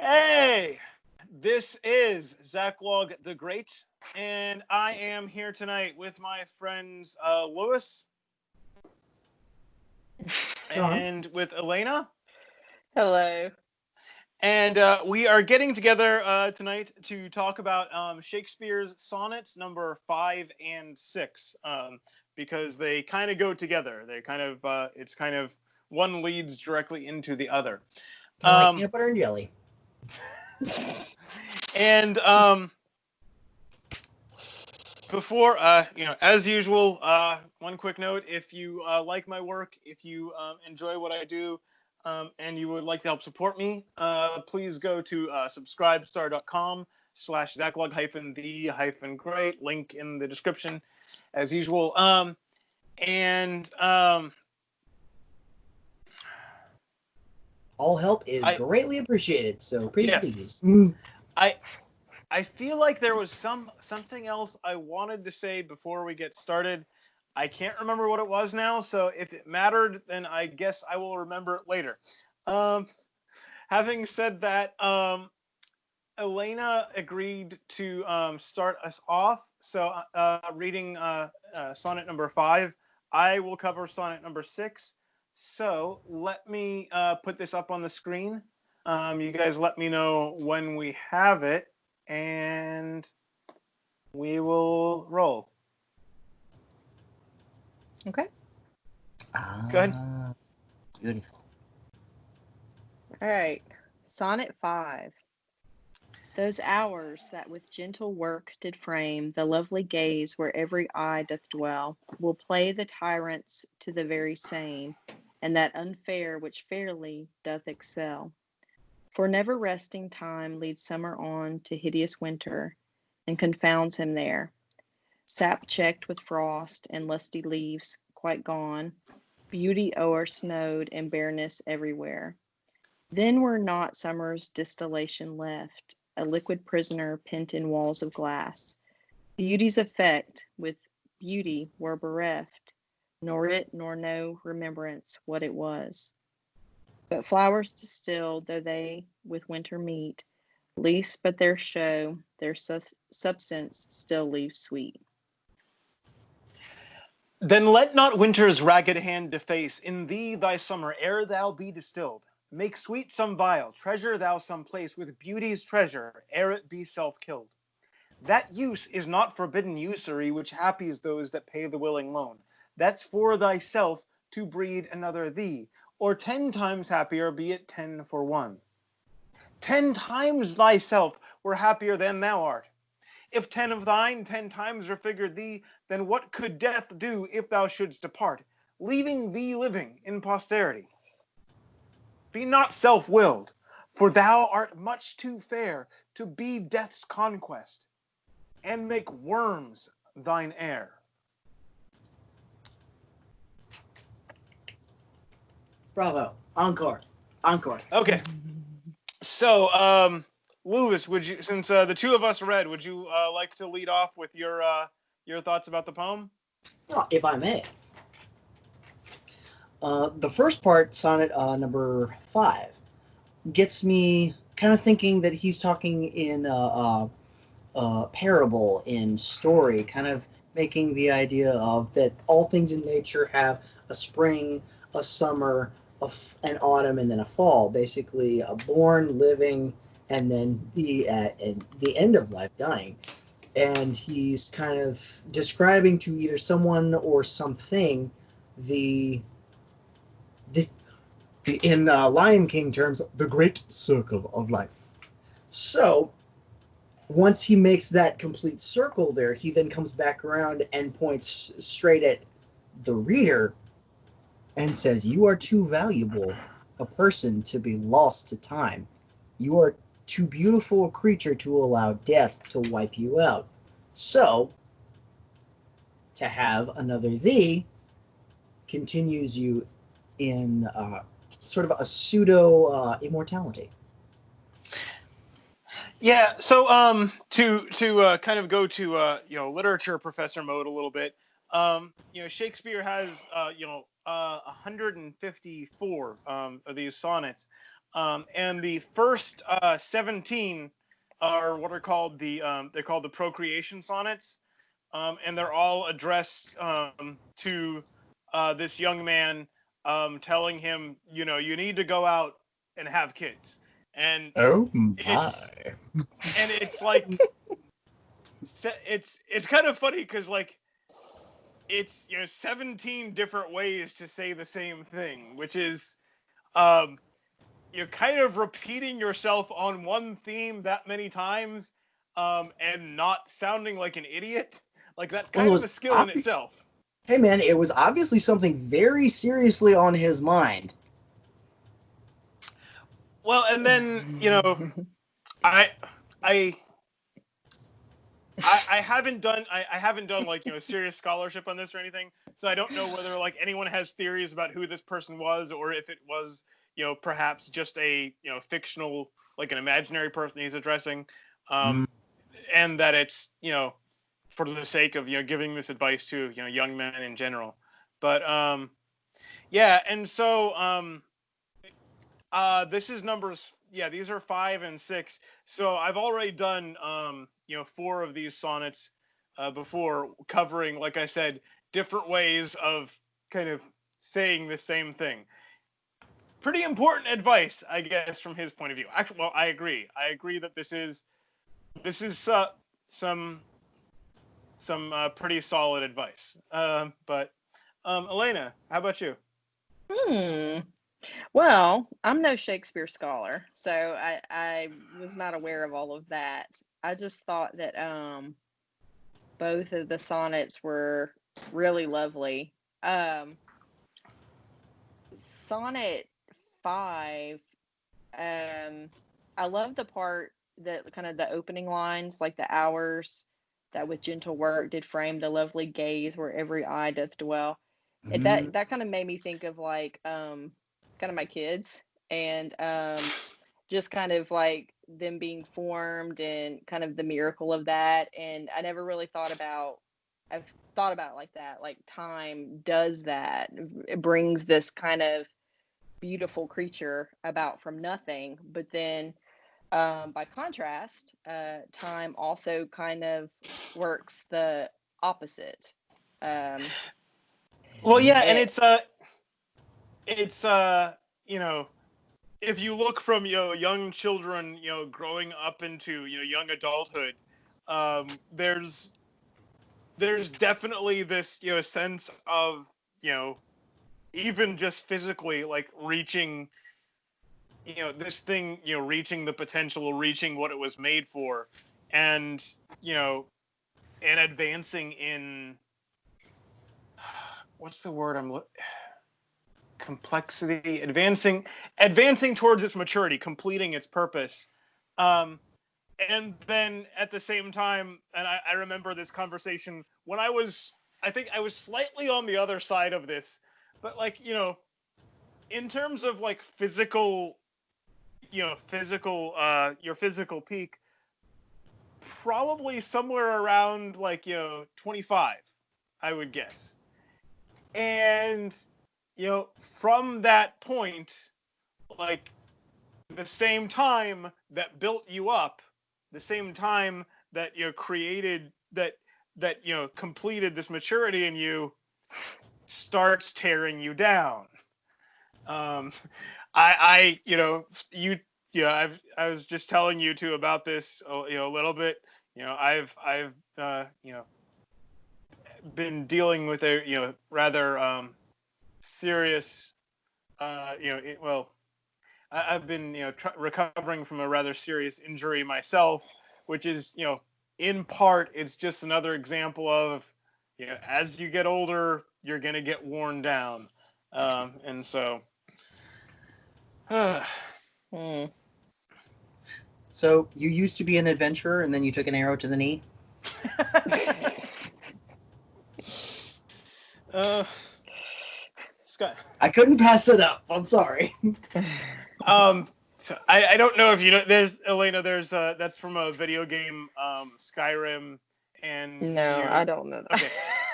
Hey, this is Zach Log the Great, and I am here tonight with my friends Lewis and with Elaina. Hello. And we are getting together tonight to talk about Shakespeare's sonnets number 5 and 6, because they kind of go together. It's kind of one leads directly into the other. Kind of like peanut butter and jelly. And before, as usual, one quick note: if you like my work, if you enjoy what I do, and you would like to help support me, please go to subscribestar.com/Zachlog-the-great. Link in the description, as usual. All help is greatly appreciated, so please. I feel like there was something else I wanted to say before we get started. I can't remember what it was now, so if it mattered, then I guess I will remember it later. Having said that, Elaina agreed to start us off, so reading sonnet number 5. I will cover sonnet number 6. So let me put this up on the screen. You guys let me know when we have it, and we will roll. Okay. Go ahead. Beautiful. All right. Sonnet 5. Those hours that with gentle work did frame the lovely gaze where every eye doth dwell, will play the tyrants to the very same, and that unfair which fairly doth excel. For never resting time leads summer on to hideous winter, and confounds him there. Sap checked with frost, and lusty leaves quite gone, beauty o'er snowed, and bareness everywhere. Then were not summer's distillation left, a liquid prisoner pent in walls of glass. Beauty's effect with beauty were bereft, nor it nor no remembrance what it was. But flowers distilled, though they with winter meet, least but their show, their substance still leaves sweet. Then let not winter's ragged hand deface in thee thy summer ere thou be distilled. Make sweet some vial, treasure thou some place with beauty's treasure ere it be self-killed. That use is not forbidden usury which happies those that pay the willing loan. That's for thyself to breed another thee, or 10 times happier, be it 10 for 1. 10 times thyself were happier than thou art. If 10 of thine 10 times refigured thee, then what could death do if thou shouldst depart, leaving thee living in posterity? Be not self-willed, for thou art much too fair to be death's conquest, and make worms thine heir. Bravo. Encore. Okay. So, Lewis, would you, since the two of us read, would you like to lead off with your thoughts about the poem? If I may. The first part, sonnet number 5, gets me kind of thinking that he's talking in parable, in story, kind of making the idea of that all things in nature have a spring, a summer, an autumn, and then a fall. Basically, a born, living, and then the end of life, dying. And he's kind of describing to either someone or something the in Lion King terms, the great circle of life. So once he makes that complete circle there, he then comes back around and points straight at the reader and says, you are too valuable a person to be lost to time. You are too beautiful a creature to allow death to wipe you out. So, to have another thee continues you in sort of a pseudo immortality. Yeah. So, to kind of go to literature professor mode a little bit. Shakespeare has 154 of these sonnets. And the first 17 are what are called they're called the Procreation Sonnets, and they're all addressed to this young man, telling him, you need to go out and have kids, and Oh my. it's like it's kind of funny because like it's 17 different ways to say the same thing, which is you're kind of repeating yourself on one theme that many times, and not sounding like an idiot. Like that's Well, kind of a skill in itself. Hey man, it was obviously something very seriously on his mind. Well, and then I I I haven't done I haven't done like serious scholarship on this or anything, so I don't know whether like anyone has theories about who this person was, or if it was perhaps just a fictional, like an imaginary person he's addressing, and that it's for the sake of giving this advice to young men in general. But yeah, and so this is numbers. Yeah, these are 5 and 6. So I've already done 4 of these sonnets before, covering, like I said, different ways of kind of saying the same thing. Pretty important advice, I guess, from his point of view. Actually, well, I agree. I agree that this is some pretty solid advice. But Elaina, how about you? Well, I'm no Shakespeare scholar, so I was not aware of all of that. I just thought that both of the sonnets were really lovely. Sonnet 5, I love the part that kind of the opening lines, like the hours that with gentle work did frame the lovely gaze where every eye doth dwell. That kind of made me think of like kind of my kids, and just kind of like them being formed and kind of the miracle of that. And I never really I've thought about it like that, like time does that. It brings this kind of beautiful creature about from nothing, but then by contrast, time also kind of works the opposite. Well, yeah, and it's if you look from young children growing up into young adulthood, there's definitely this sense of even just physically, like reaching this thing, reaching the potential, reaching what it was made for, and and advancing in what's the word complexity, advancing towards its maturity, completing its purpose. And then at the same time, and I remember this conversation when I think I was slightly on the other side of this, but like in terms of like physical your physical peak, probably somewhere around like 25, I would guess. And from that point, like the same time that built you up, the same time that created that completed this maturity in you, starts tearing you down. I I was just telling you two about this a little bit. I've been dealing with a rather serious I've been recovering from a rather serious injury myself, which is in part it's just another example of as you get older you're gonna get worn down, and so So you used to be an adventurer, and then you took an arrow to the knee. Scott, I couldn't pass it up. I'm sorry. So I don't know if there's Elaina, there's that's from a video game, Skyrim, and No, I don't know that. Okay,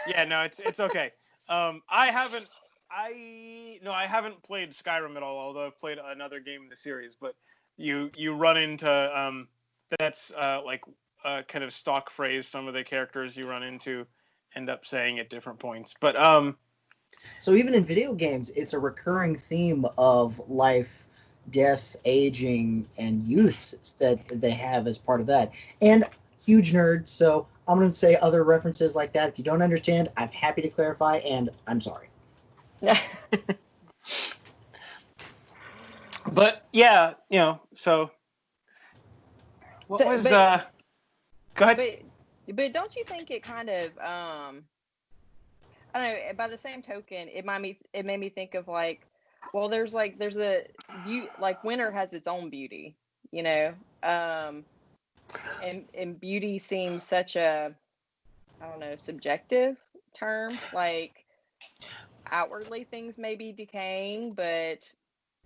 yeah, no, it's okay. I haven't I haven't played Skyrim at all, although I've played another game in the series. But you run into that's like a kind of stock phrase. Some of the characters you run into end up saying at different points. But So even in video games, it's a recurring theme of life, death, aging, and youth that they have as part of that. And huge nerd, so I'm going to say other references like that. If you don't understand, I'm happy to clarify, and I'm sorry. but yeah, so what was But go ahead. but don't you think it kind of I don't know, by the same token, it made me think of like, well, there's a like winter has its own beauty, you know. And beauty seems such a, I don't know, subjective term. Like outwardly things may be decaying, but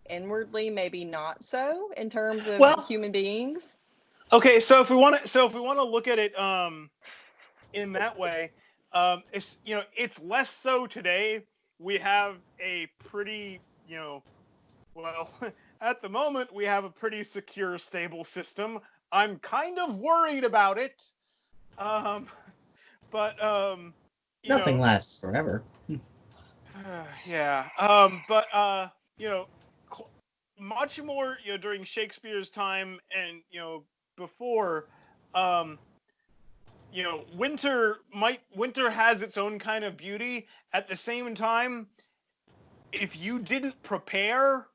inwardly maybe not so in terms of Well, human beings. okay, so if we want to look at it in that way, it's less so today. We have a pretty, well, at the moment we have a pretty secure, stable system. I'm kind of worried about it. Um, but Nothing lasts forever. yeah. But cl- much more, during Shakespeare's time and before, um, winter has its own kind of beauty. At the same time, if you didn't prepare,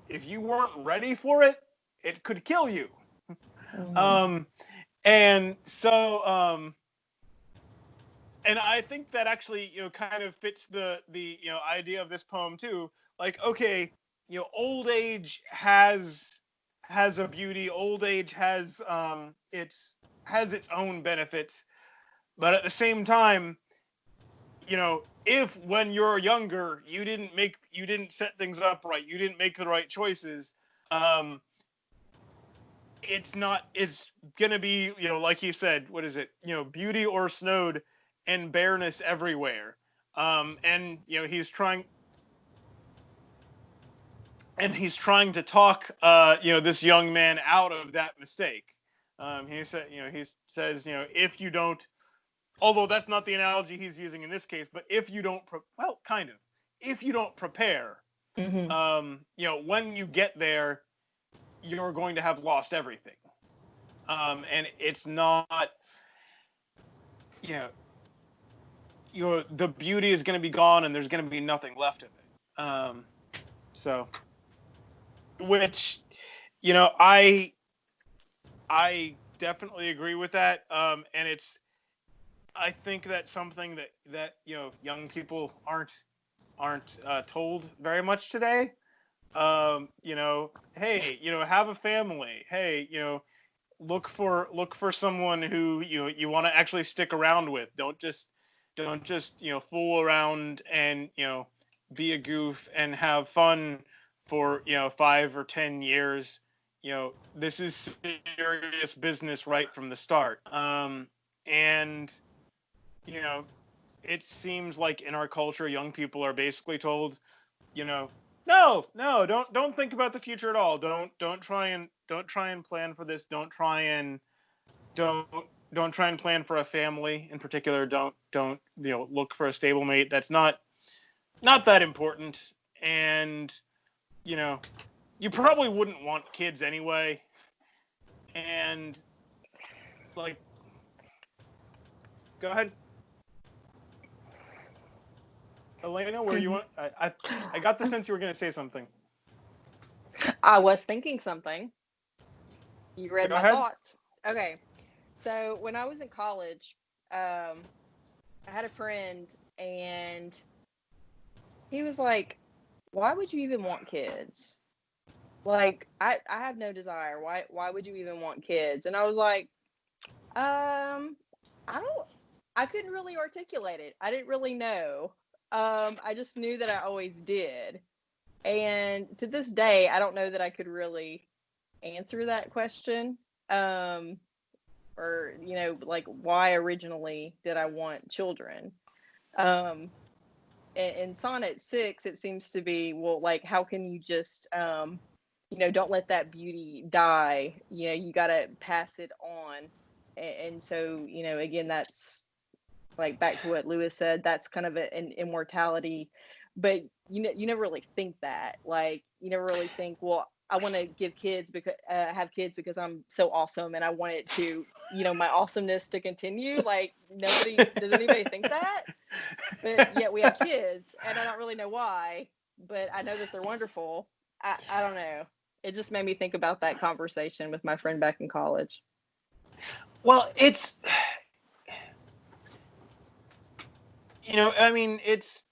if you weren't ready for it, it could kill you. Um, and so, and I think that actually, kind of fits the idea of this poem too. Like, okay, old age has a beauty. Old age has its own benefits, but at the same time, if when you're younger you didn't set things up right, you didn't make the right choices, um, it's gonna be, like you said, what is it, beauty or snowed and bareness everywhere. And he's trying to talk this young man out of that mistake. He says, if you don't, although that's not the analogy he's using in this case, but if you don't well, kind of, if you don't prepare, when you get there you're going to have lost everything. And it's not, you know, the beauty is going to be gone, and there's going to be nothing left of it. So, which, I definitely agree with that. And I think that's something that young people aren't told very much today. Hey, have a family. Hey, look for someone who you want to actually stick around with. Don't just fool around and be a goof and have fun for 5 or 10 years. This is serious business right from the start. And you know it seems like in our culture young people are basically told, no, don't think about the future at all. Don't try and plan for this. Don't don't try and plan for a family in particular. Don't look for a stable mate. That's not that important. And you probably wouldn't want kids anyway. And like, go ahead, Elaina. Where you want? I got the sense you were going to say something. I was thinking something. You read Go my ahead. thoughts. Okay. So when I was in college, I had a friend, and he was like, "Why would you even want kids? Like, I have no desire. Why would you even want kids?" And I was like, I don't. I couldn't really articulate it. I didn't really know. I just knew that I always did. And to this day, I don't know that I could really answer that question. Or, like, why originally did I want children? Um, in Sonnet 6, it seems to be, well, like, how can you just, don't let that beauty die. You got to pass it on. And so, again, that's like back to what Lewis said, that's kind of an immortality. But you never really think that. Like, you never really think, well, I want to give kids because have kids because I'm so awesome and I want it to, my awesomeness to continue. Like, does anybody think that? But yet we have kids, and I don't really know why, but I know that they're wonderful. I don't know. It just made me think about that conversation with my friend back in college. Well, it's, I mean, it's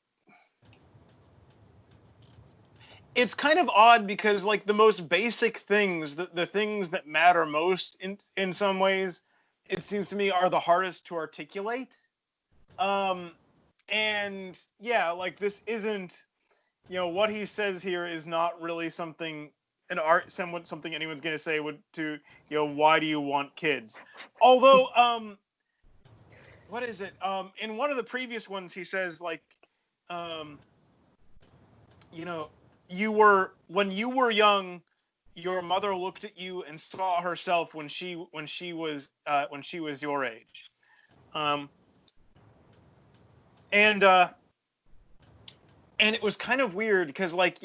kind of odd because, like, the most basic things, the things that matter most in some ways, it seems to me, are the hardest to articulate. And yeah, like, this isn't, what he says here is not really something something anyone's going to say why do you want kids? Although, what is it? In one of the previous ones, he says, like, when you were young, your mother looked at you and saw herself when she was your age. And it was kind of weird because, like,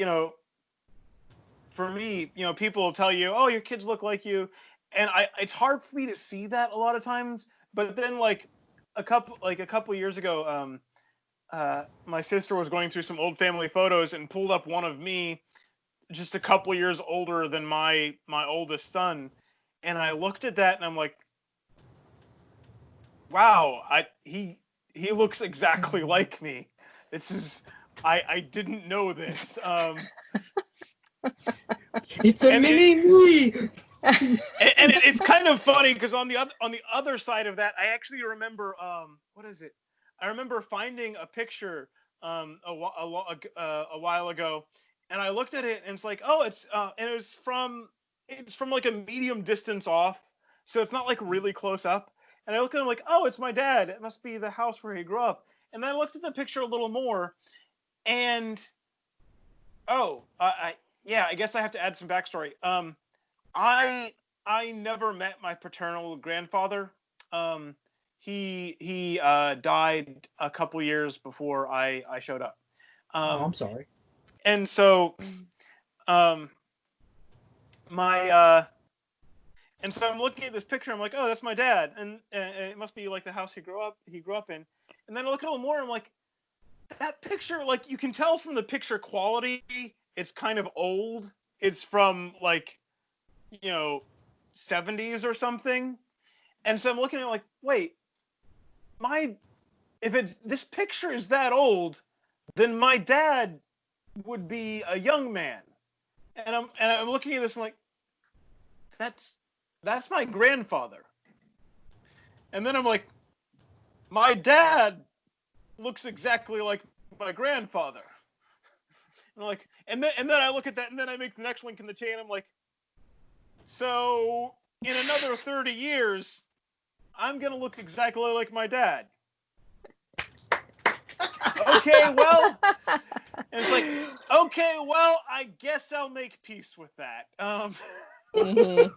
for me, people will tell you, oh, your kids look like you. And it's hard for me to see that a lot of times. But then, like, a couple years ago, my sister was going through some old family photos and pulled up one of me just a couple years older than my oldest son. And I looked at that and I'm like, wow, he looks exactly like me. This is, I didn't know this. It's a mini me. And it's kind of funny because on the other side of that, I actually remember what is it? I remember finding a picture a while ago, and I looked at it and it's like, oh, it's and it's from like a medium distance off, so it's not like really close up. And I looked at him like, oh, it's my dad. It must be the house where he grew up. And then I looked at the picture a little more, and I guess I have to add some backstory. I never met my paternal grandfather. He died a couple years before I showed up. I'm sorry. And so, and so I'm looking at this picture. I'm like, oh, that's my dad, and it must be like the house he grew up in. And then I look a little more. And I'm like, that picture, like, you can tell from the picture quality, it's kind of old. It's from, like, 70s or something. And so I'm looking at it like, wait, if this picture is that old, then my dad would be a young man. And I'm looking at this and like, that's my grandfather. And then I'm like, my dad looks exactly like my grandfather. And I'm like, and then I look at that, and then I make the next link in the chain. I'm like, so in another 30 years, I'm gonna look exactly like my dad. Okay, well, and it's like, okay, well, I guess I'll make peace with that. Mm-hmm.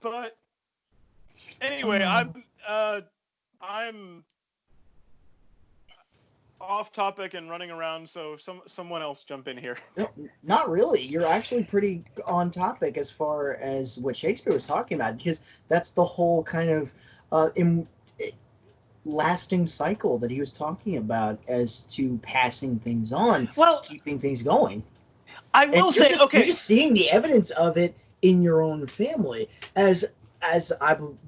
But anyway, I'm off topic and running around, so someone else jump in here. No, not really. You're actually pretty on topic as far as what Shakespeare was talking about, because that's the whole kind of lasting cycle that he was talking about as to passing things on, keeping things going. I will say, you're just seeing the evidence of it in your own family, as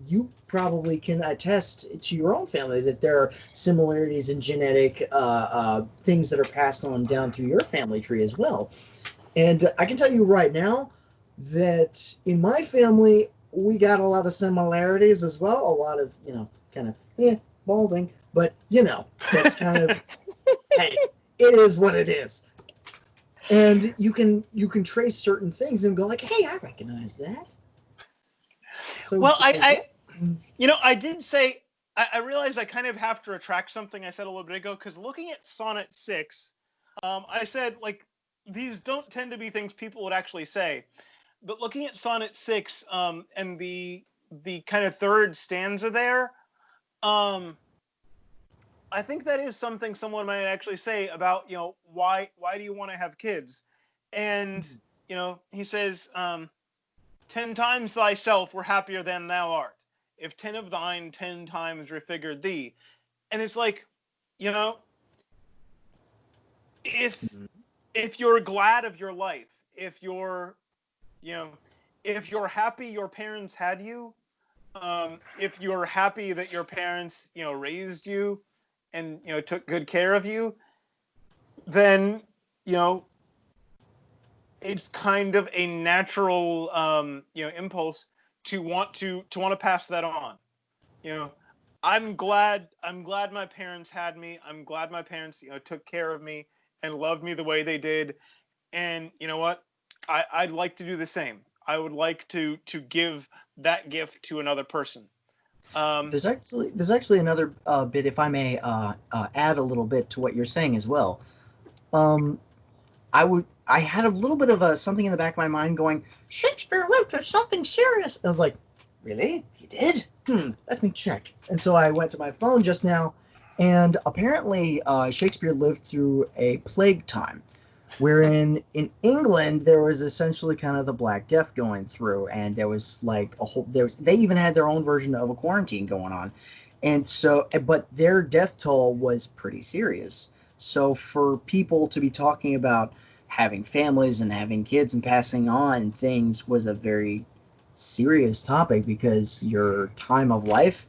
you probably can attest to your own family that there are similarities in genetic things that are passed on down through your family tree as well. And I can tell you right now that in my family, we got a lot of similarities as well. A lot of, kind of, balding, but, that's kind of, hey, it is what it is. And you can trace certain things and go like, hey, I recognize that. So, well, I did say I realized I kind of have to retract something I said a little bit ago, because looking at Sonnet 6, I said, like, these don't tend to be things people would actually say. But looking at Sonnet 6, and the kind of third stanza there, I think that is something someone might actually say about, why do you want to have kids? And, he says, 10 times thyself were happier than thou art, if 10 of thine 10 times refigured thee. And it's like, you know, if you're glad of your life, if you're, if you're happy your parents had you, if you're happy that your parents, raised you and, took good care of you, then, it's kind of a natural, impulse to want to pass that on. I'm glad my parents had me. I'm glad my parents, took care of me and loved me the way they did. And you know what? I'd like to do the same. I would like to give that gift to another person. There's actually another bit, if I may add a little bit to what you're saying as well. I had a little bit of something in the back of my mind going, Shakespeare lived for something serious. And I was like, really? He did? Let me check. And so I went to my phone just now, and apparently Shakespeare lived through a plague time, wherein in England there was essentially kind of the Black Death going through, and there was like they even had their own version of a quarantine going on. And so, but their death toll was pretty serious. So for people to be talking about having families and having kids and passing on things was a very serious topic, because your time of life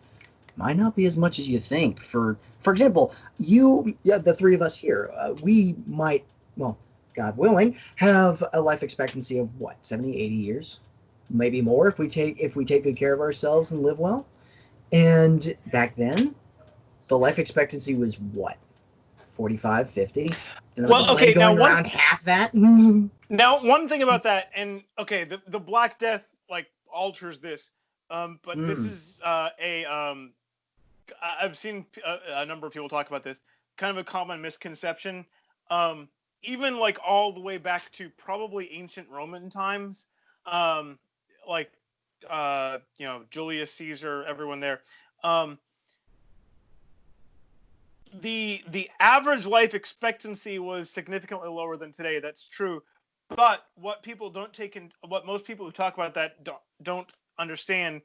might not be as much as you think. For example, the three of us here, we might, well, God willing, have a life expectancy of what, 70, 80 years, maybe more if we take good care of ourselves and live well. And back then, the life expectancy was what, 45, 50? And well, okay, going around half that. Now, one thing about that, and okay, the Black Death like alters this, but this is I've seen a number of people talk about this, kind of a common misconception. Even like all the way back to probably ancient Roman times, like Julius Caesar, everyone there. The average life expectancy was significantly lower than today. That's true, but what people don't take in, what most people who talk about that don't understand,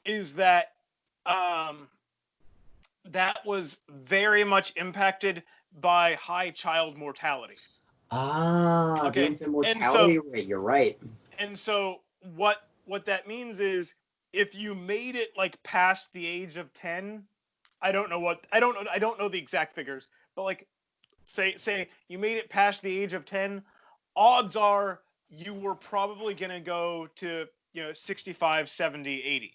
is that that was very much impacted by high child mortality. The infant mortality rate. You're right. And so what that means is, if you made it like past the age of 10, I don't know the exact figures, but like say you made it past the age of 10, odds are you were probably going to go to 65, 70, 80.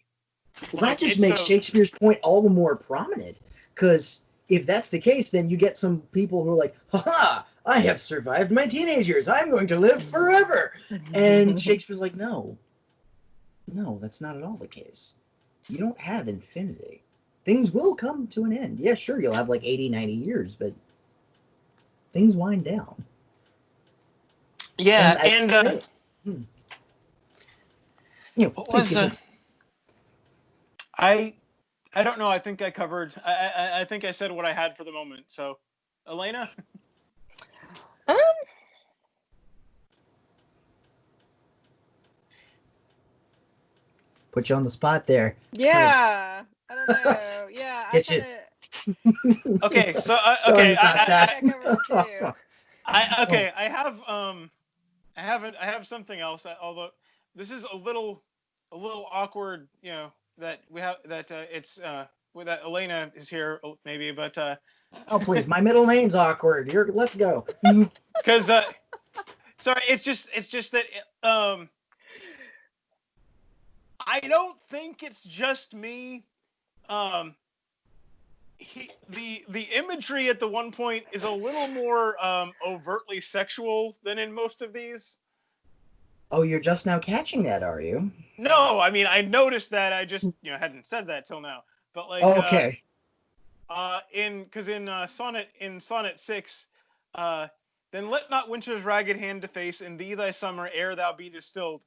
Well, that just makes Shakespeare's point all the more prominent, because if that's the case, then you get some people who are like, haha, I have survived my teenagers, I'm going to live forever. And Shakespeare's like, no, that's not at all the case. You don't have infinity. Things will come to an end. Yeah, sure, you'll have like 80, 90 years, but things wind down. Yeah, what was I don't know. I think I covered. I think I said what I had for the moment. So, Elaina. Put you on the spot there. Yeah, I don't know. Yeah, I kind of. Okay, so okay, I covered too. I have something else. Although this is a little awkward. That we have that it's that Elaina is here maybe, but oh please, my middle name's awkward. Let's go. Because sorry, it's just that I don't think it's just me. The imagery at the one point is a little more overtly sexual than in most of these. Oh, you're just now catching that, are you? No, I mean, I noticed that. I just hadn't said that till now. But like Okay. in Sonnet 6, then let not winter's ragged hand deface in thee thy summer ere thou be distilled.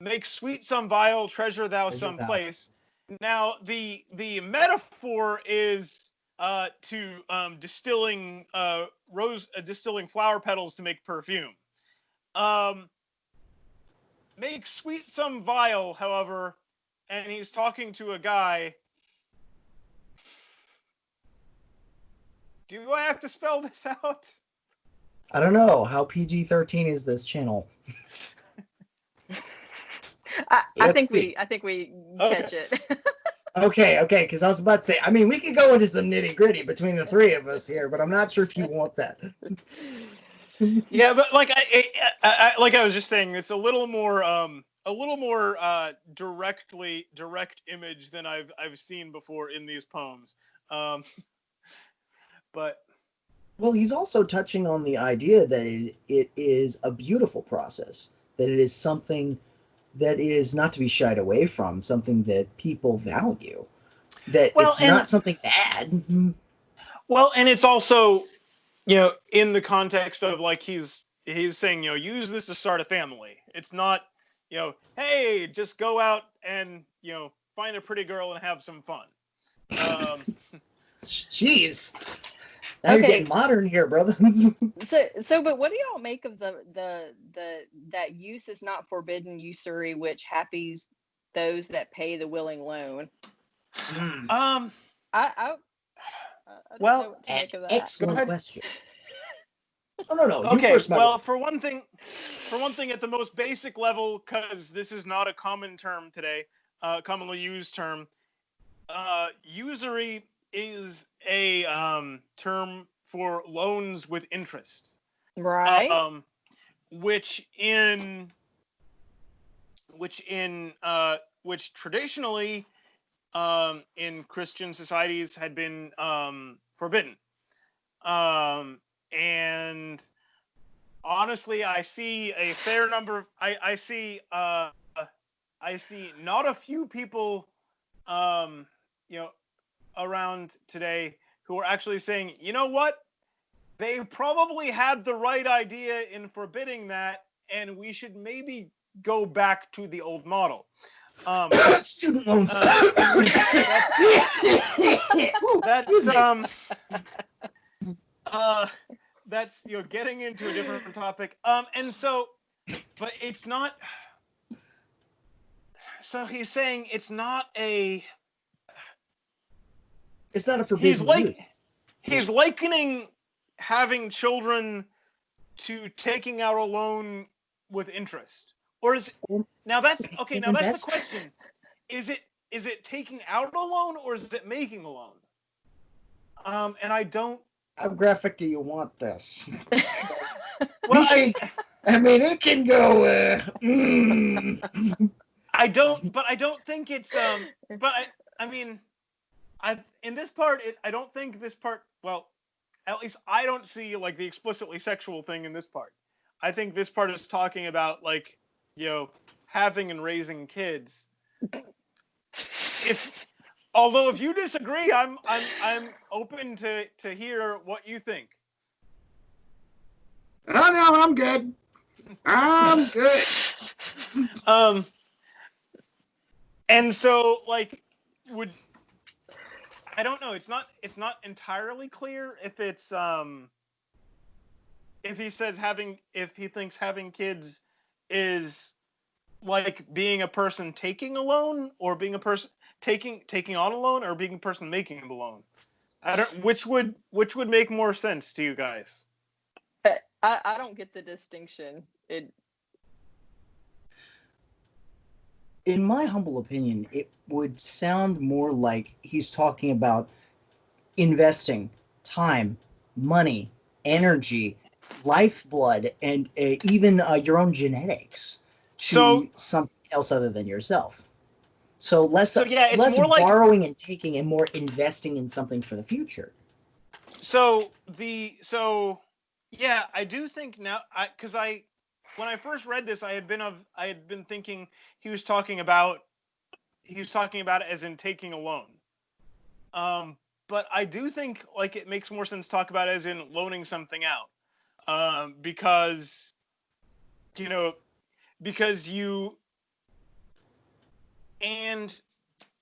Make sweet some vial, treasure thou Treasure some thou. place. Now the metaphor is to distilling distilling flower petals to make perfume. Make sweet some vial, however, and he's talking to a guy. Do I have to spell this out? I don't know. How PG-13 is this channel? I Let's think see. we Okay. catch it. Okay, because I was about to say, I mean, we could go into some nitty-gritty between the three of us here, but I'm not sure if you want that. Yeah, but like like I was just saying, it's a little more direct image than I've seen before in these poems. But Well, he's also touching on the idea that it is a beautiful process, that it is something that is not to be shied away from, something that people value, that well, it's not something bad. and it's also, in the context of like he's saying, use this to start a family. It's not, hey, just go out and find a pretty girl and have some fun. Jeez. Now you're Okay. getting modern here, brother. But what do y'all make of the that use is not forbidden usury, which happies those that pay the willing loan? I don't know what to An make of that. excellent question. No. You Okay, first, my well, lord. for one thing, at the most basic level, because this is not a common term today, commonly used term, usury is a term for loans with interest, Right. which traditionally in Christian societies had been forbidden, and honestly, I see a fair number. I see not a few people, around today who are actually saying, you know what, they probably had the right idea in forbidding that, and we should maybe go back to the old model. Student loans. That's getting into a different topic. And so, but it's not. So he's saying it's not a. It's not a forbidden use. He's likening having children to taking out a loan with interest, or is now that's okay. Now that's the question: is it taking out a loan or is it making a loan? And I don't. How graphic do you want this? Well, I mean, it can go. I don't think it's But I mean, in this part, I don't think this part. Well, at least I don't see like the explicitly sexual thing in this part. I think this part is talking about like, having and raising kids. Although if you disagree, I'm open to hear what you think. Oh no, I'm good. I'm good. And so like I don't know. It's not entirely clear if it's if he thinks having kids is like being a person taking a loan, or being a person taking on a loan, or being a person making the loan. I don't. Which would make more sense to you guys? I don't get the distinction. In my humble opinion, it would sound more like he's talking about investing time, money, energy, lifeblood, and even your own genetics to something else other than yourself. So less more like borrowing and taking, and more investing in something for the future. Yeah, I do think now, because when I first read this, I had been thinking he was talking about it as in taking a loan. But I do think like it makes more sense to talk about it as in loaning something out, because you know because you and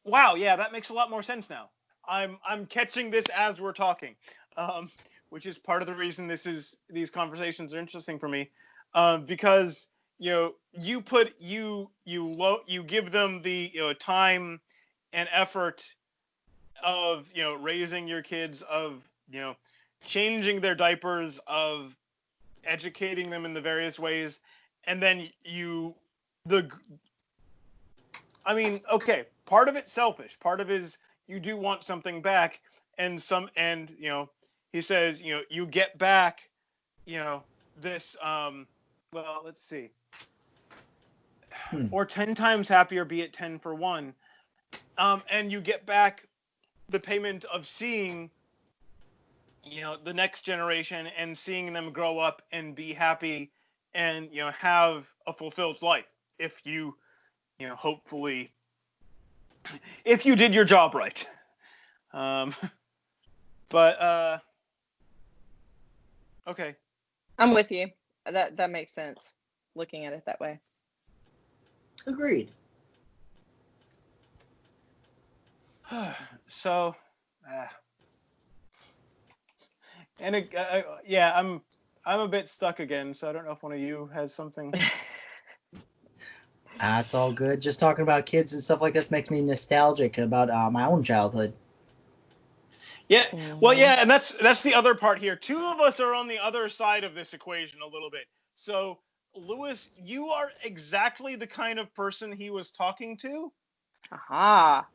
wow, yeah, that makes a lot more sense now. I'm catching this as we're talking, um, which is part of the reason these conversations are interesting for me, because you give them the time and effort of raising your kids, of changing their diapers, of educating them in the various ways, and then the I mean, okay, part of it's selfish. Part of it is you do want something back, and he says, you get back, this well, let's see. Hmm. Or 10 times happier, be it 10 for 1. And you get back the payment of seeing, the next generation and seeing them grow up and be happy and, have a fulfilled life if hopefully, if you did your job right. Um, but okay. I'm with you. That makes sense. Looking at it that way. Agreed. So, and yeah, I'm a bit stuck again. So I don't know if one of you has something. That's all good. Just talking about kids and stuff like this makes me nostalgic about my own childhood. Yeah, well, Mhm. yeah, and that's the other part here. Two of us are on the other side of this equation a little bit. So, Lewis, you are exactly the kind of person he was talking to. Aha.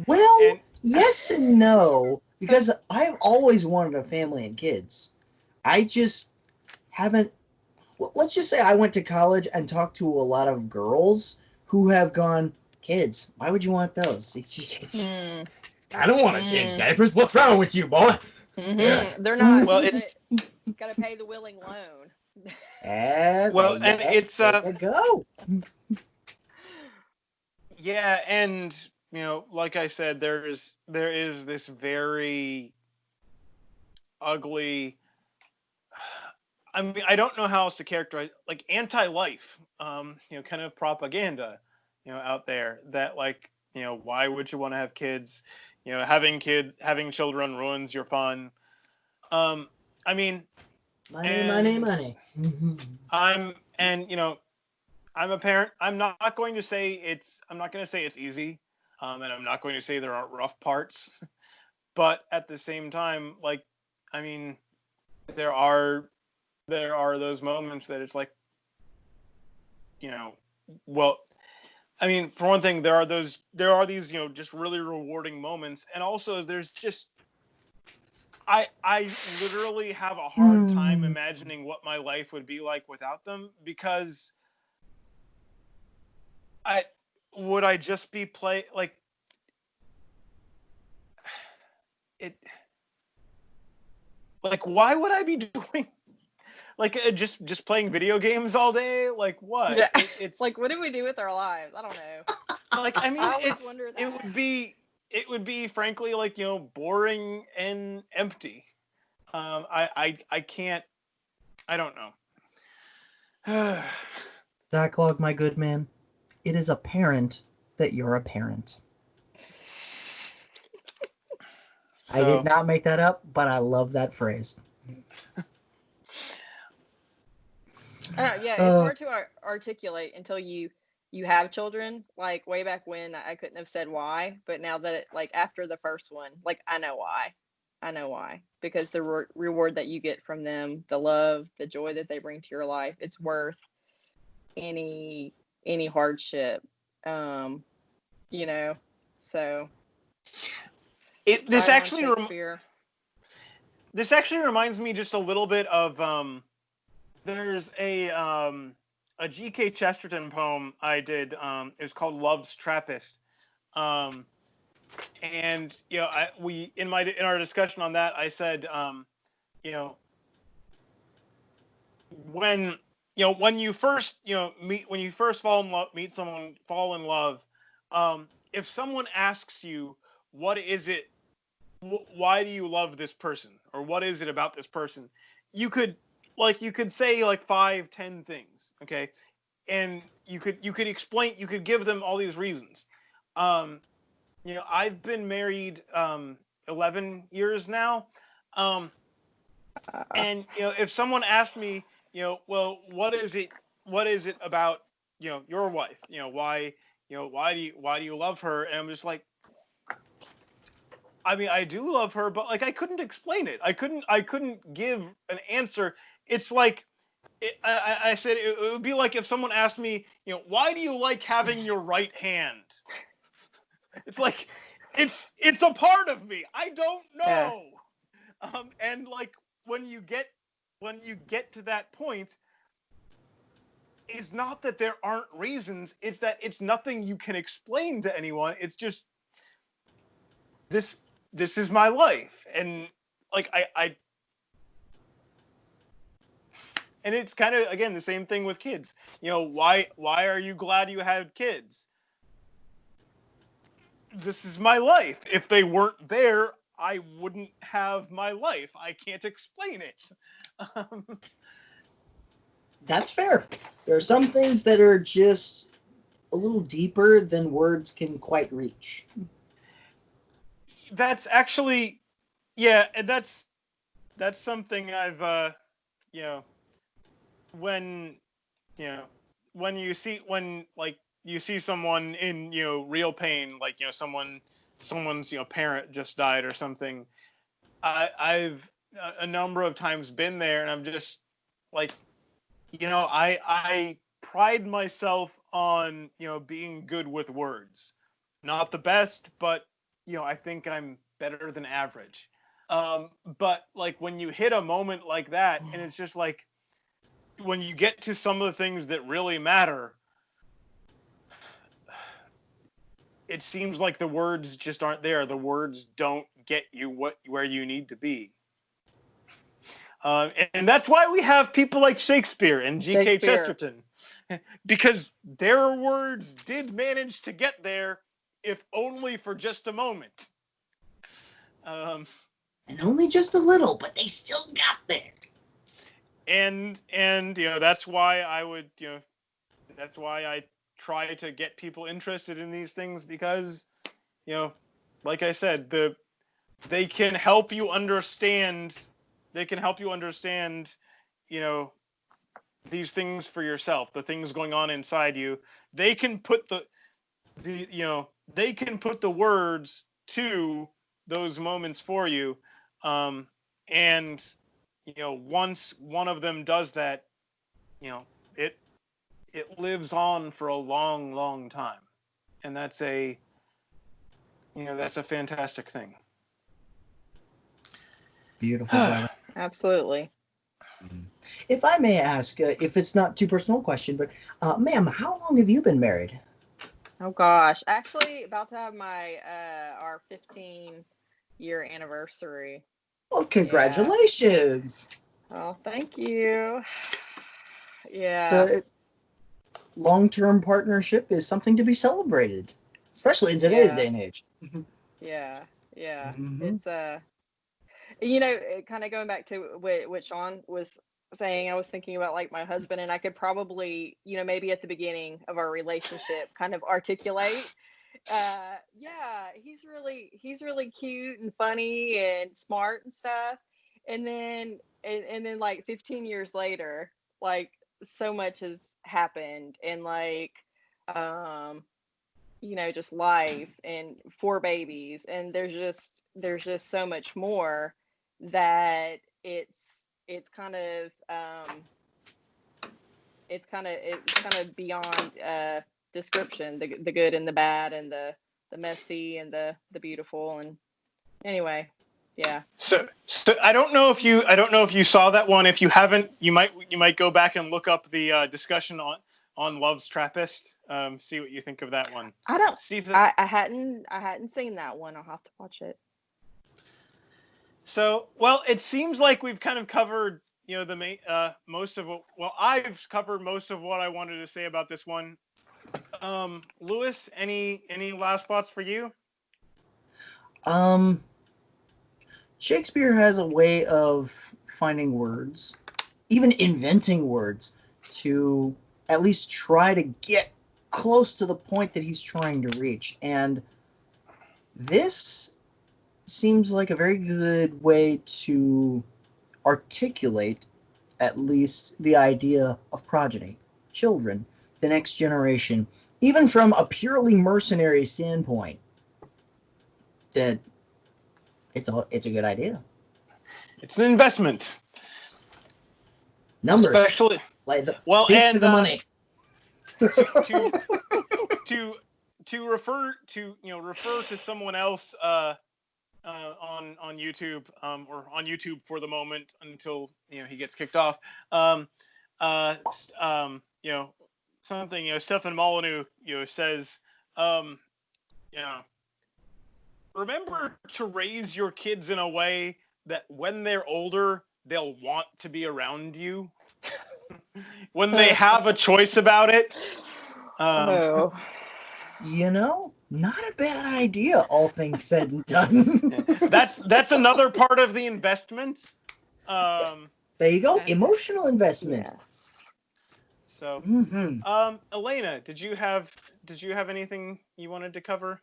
Well, And yes and no, because I've always wanted a family and kids. I just haven't. Well, let's just say I went to college and talked to a lot of girls who have gone, kids, why would you want those? Hmm. I don't want to change diapers. What's wrong with you, boy? Mm-hmm. They're not. well, it's Gotta pay the willing loan. And well, and it's there you go. yeah, and like I said, there is this very ugly. I mean, I don't know how else to characterize, like, anti-life, kind of propaganda, out there that, like, why would you want to have kids? Having children ruins your fun. I mean, Money, money, and money. I'm and I'm a parent. I'm not going to say it's easy, and I'm not going to say there aren't rough parts, but at the same time, like, I mean, there are those moments that it's like, well, I mean, for one thing, there are these, just really rewarding moments, and also there's just I literally have a hard time imagining what my life would be like without them, because I just be like it like why would I be doing like just playing video games all day? Like what? Yeah. It's Like, what do we do with our lives? I don't know. like, I mean, I always wonder that. it would be frankly, like, boring and empty. I can't. I don't know. Backlog, my good man. It is apparent that you're a parent. I did So not make that up, but I love that phrase. Yeah, it's hard to articulate until you have children. Like way back when, I couldn't have said why, but now that like after the first one, like I know why. I know why, because the reward that you get from them, the love, the joy that they bring to your life, it's worth any hardship. Um, so this right on actually Shakespeare. this actually reminds me just a little bit of there's a G.K. Chesterton poem I did. It's called Love's Trappist. Um, and in our discussion on that, I said, you know when when you first meet someone, fall in love, if someone asks you what is it why do you love this person, or what is it about this person? You could say like 5-10 things, okay, and you could explain, you could give them all these reasons. I've been married 11 years now. Um, and if someone asked me, well, what is it about, your wife? Why do you love her? And I'm just like, I mean, I do love her, but like I couldn't explain it. I couldn't give an answer. It's like I said it would be like if someone asked me, why do you like having your right hand? It's like it's a part of me. I don't Yeah. know. And like when you get to that point, it's not that there aren't reasons. It's that it's nothing you can explain to anyone. It's just this is my life, and like I and it's kind of again the same thing with kids. Why are you glad you had kids? This is my life. If they weren't there, I wouldn't have my life. I can't explain it. That's fair. There are some things that are just a little deeper than words can quite reach. That's actually, yeah, and that's something I've you know when you know when you see someone in real pain, like someone's parent just died or something. I've a number of times been there, and I'm just like, I pride myself on being good with words. Not the best, but I think I'm better than average. But like when you hit a moment like that, and it's just like when you get to some of the things that really matter, it seems like the words just aren't there. The words don't get you where you need to be. And that's why we have people like Shakespeare and G.K. Shakespeare. Chesterton, because their words did manage to get there, if only for just a moment. And only just a little, but they still got there. And that's why I would that's why I try to get people interested in these things, because like I said, they can help you understand. They can help you understand, these things for yourself. The things going on inside you. They can put they can put the words to those moments for you, and once one of them does that, it lives on for a long, long time, and that's a fantastic thing. Beautiful, brother. Absolutely. If I may ask, if it's not too personal question, but ma'am, how long have you been married? Oh gosh, actually about to have my our 15-year anniversary. Well, congratulations. Oh, thank you. Yeah. So, long-term partnership is something to be celebrated, especially in today's day and age. Yeah. Mm-hmm. It's kind of going back to what Sean was saying, I was thinking about like my husband, and I could probably, maybe at the beginning of our relationship kind of articulate, he's really cute and funny and smart and stuff. And then like 15 years later, like so much has happened, and like just life and 4 babies, and there's just so much more that it's kind of beyond description, the good and the bad and the messy and the beautiful. And anyway, yeah. So I don't know if you saw that one. If you haven't, you might go back and look up the discussion on Love's Trappist. See what you think of that one. I don't. See if that, I hadn't seen that one. I'll have to watch it. So, well, it seems like we've kind of covered, the main, most of what. Well, I've covered most of what I wanted to say about this one. Lewis, any last thoughts for you? Shakespeare has a way of finding words, even inventing words, to at least try to get close to the point that he's trying to reach. And this seems like a very good way to articulate at least the idea of progeny, children, the next generation, even from a purely mercenary standpoint, that it's a good idea. It's an investment. Numbers, Especially, well, speak and to the money. To refer to someone else on YouTube, or on YouTube for the moment until he gets kicked off. Something Stefan Molyneux says, remember to raise your kids in a way that when they're older they'll want to be around you. When they have a choice about it. Oh. Not a bad idea, all things said and done. That's another part of the investment. There you go. Emotional investment. Yes. So, Elaina, did you have anything you wanted to cover?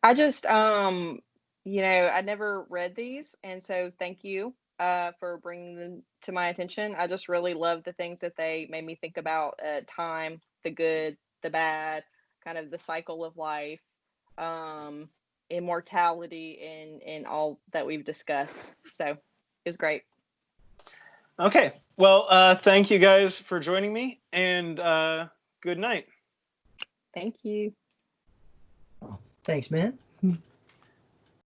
I just I never read these, and so thank you for bringing them to my attention. I just really love the things that they made me think about: time, the good, the bad, kind of the cycle of life, immortality, and all that we've discussed. So it was great. Okay. Well, thank you guys for joining me, and good night. Thank you. Thanks, man.